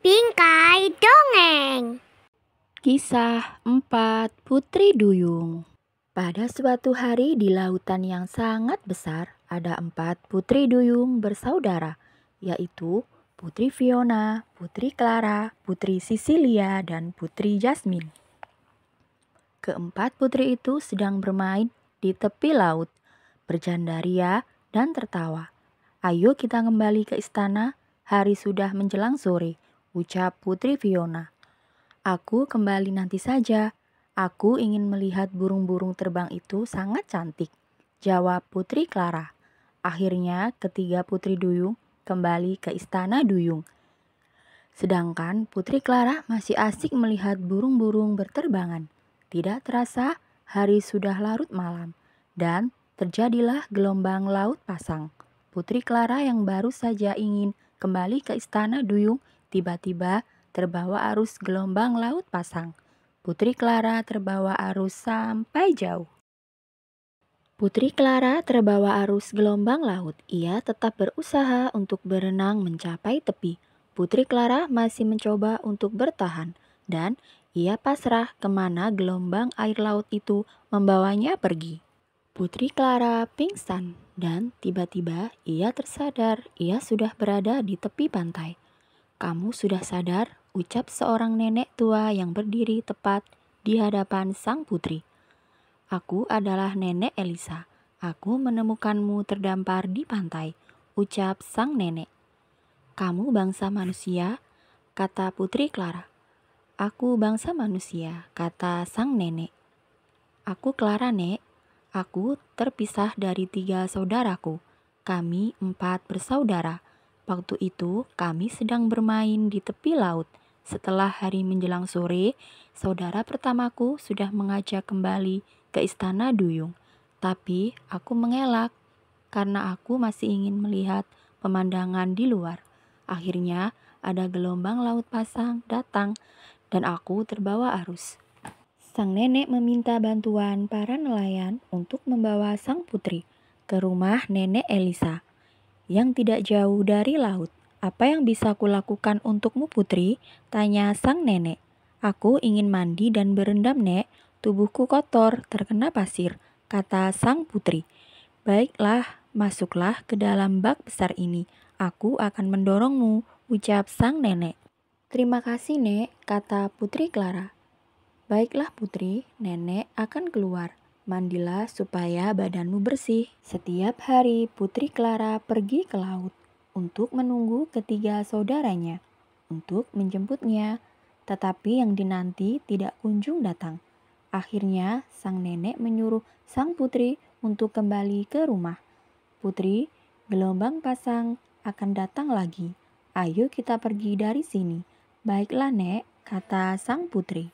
Bingkai Dongeng. Kisah 4 Putri Duyung. Pada suatu hari di lautan yang sangat besar, ada 4 putri duyung bersaudara, yaitu Putri Fiona, Putri Clara, Putri Cecilia, dan Putri Jasmine. Keempat putri itu sedang bermain di tepi laut, bercanda ria dan tertawa. "Ayo kita kembali ke istana, hari sudah menjelang sore," ucap Putri Fiona. "Aku kembali nanti saja. Aku ingin melihat burung-burung terbang itu sangat cantik," jawab Putri Clara. Akhirnya ketiga putri duyung kembali ke istana duyung. Sedangkan Putri Clara masih asik melihat burung-burung berterbangan. Tidak terasa hari sudah larut malam dan terjadilah gelombang laut pasang. Putri Clara yang baru saja ingin kembali ke istana duyung tiba-tiba terbawa arus gelombang laut pasang. Putri Clara terbawa arus sampai jauh. Putri Clara terbawa arus gelombang laut. Ia tetap berusaha untuk berenang mencapai tepi. Putri Clara masih mencoba untuk bertahan dan ia pasrah kemana gelombang air laut itu membawanya pergi. Putri Clara pingsan dan tiba-tiba ia tersadar ia sudah berada di tepi pantai. "Kamu sudah sadar?" ucap seorang nenek tua yang berdiri tepat di hadapan sang putri. "Aku adalah Nenek Elisa. Aku menemukanmu terdampar di pantai," ucap sang nenek. "Kamu bangsa manusia?" kata Putri Clara. "Aku bangsa manusia," kata sang nenek. "Aku Clara, Nek. Aku terpisah dari 3 saudaraku. Kami 4 bersaudara. Waktu itu kami sedang bermain di tepi laut. Setelah hari menjelang sore, saudara pertamaku sudah mengajak kembali ke istana duyung. Tapi aku mengelak karena aku masih ingin melihat pemandangan di luar. Akhirnya ada gelombang laut pasang datang dan aku terbawa arus." Sang nenek meminta bantuan para nelayan untuk membawa sang putri ke rumah Nenek Elisa yang tidak jauh dari laut. "Apa yang bisa kulakukan untukmu, putri?" tanya sang nenek. "Aku ingin mandi dan berendam, Nek. Tubuhku kotor, terkena pasir," kata sang putri. "Baiklah, masuklah ke dalam bak besar ini. Aku akan mendorongmu," ucap sang nenek. "Terima kasih, Nek," kata Putri Clara. "Baiklah putri, nenek akan keluar. Mandilah supaya badanmu bersih." Setiap hari Putri Clara pergi ke laut untuk menunggu ketiga saudaranya untuk menjemputnya. Tetapi yang dinanti tidak kunjung datang. Akhirnya sang nenek menyuruh sang putri untuk kembali ke rumah. "Putri, gelombang pasang akan datang lagi. Ayo kita pergi dari sini." "Baiklah, Nek," kata sang putri.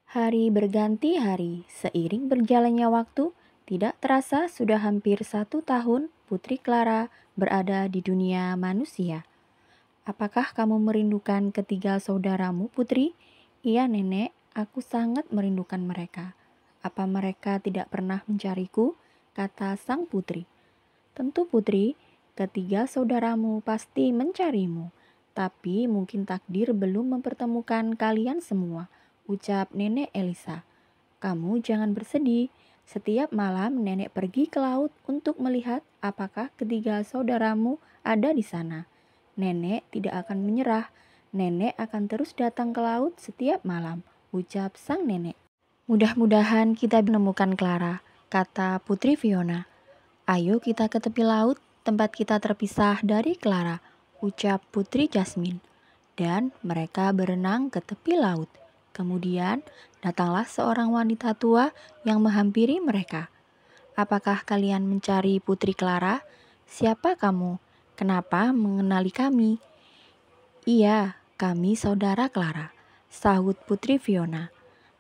Hari berganti hari, seiring berjalannya waktu, tidak terasa sudah hampir 1 tahun Putri Clara berada di dunia manusia. "Apakah kamu merindukan ketiga saudaramu, Putri?" "Iya, Nenek, aku sangat merindukan mereka." "Apa mereka tidak pernah mencariku?" kata sang putri. "Tentu, Putri, ketiga saudaramu pasti mencarimu. Tapi mungkin takdir belum mempertemukan kalian semua," ucap Nenek Elisa. "Kamu jangan bersedih. Setiap malam nenek pergi ke laut untuk melihat apakah ketiga saudaramu ada di sana. Nenek tidak akan menyerah. Nenek akan terus datang ke laut setiap malam," ucap sang nenek. "Mudah-mudahan kita menemukan Clara," kata Putri Fiona. "Ayo kita ke tepi laut, tempat kita terpisah dari Clara," ucap Putri Jasmine. Dan mereka berenang ke tepi laut. Kemudian datanglah seorang wanita tua yang menghampiri mereka. "Apakah kalian mencari Putri Clara? Siapa kamu? Kenapa mengenali kami?" "Iya, kami saudara Clara," sahut Putri Fiona.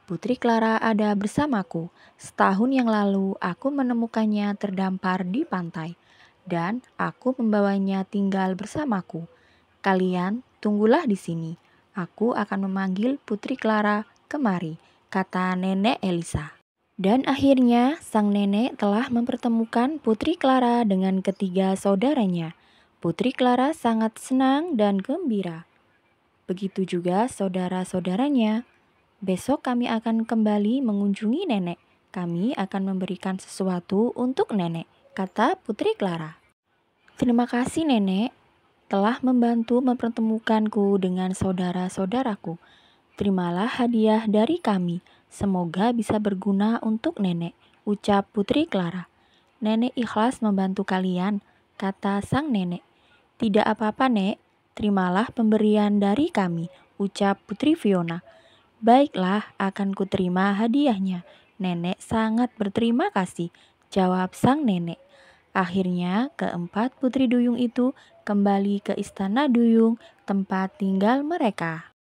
"Putri Clara ada bersamaku. Setahun yang lalu aku menemukannya terdampar di pantai dan aku membawanya tinggal bersamaku. Kalian tunggulah di sini. Aku akan memanggil Putri Clara kemari," kata Nenek Elisa. Dan akhirnya sang nenek telah mempertemukan Putri Clara dengan ketiga saudaranya. Putri Clara sangat senang dan gembira. Begitu juga saudara-saudaranya. Besok kami akan kembali mengunjungi nenek. Kami akan memberikan sesuatu untuk nenek, kata Putri Clara. Terima kasih nenek, telah membantu mempertemukanku dengan saudara-saudaraku. Terimalah hadiah dari kami. Semoga bisa berguna untuk nenek, ucap Putri Clara. Nenek ikhlas membantu kalian, kata sang nenek. Tidak apa-apa, Nek. Terimalah pemberian dari kami, ucap Putri Fiona. Baiklah, akan kuterima hadiahnya. Nenek sangat berterima kasih, jawab sang nenek. Akhirnya, keempat putri duyung itu kembali ke istana duyung, tempat tinggal mereka.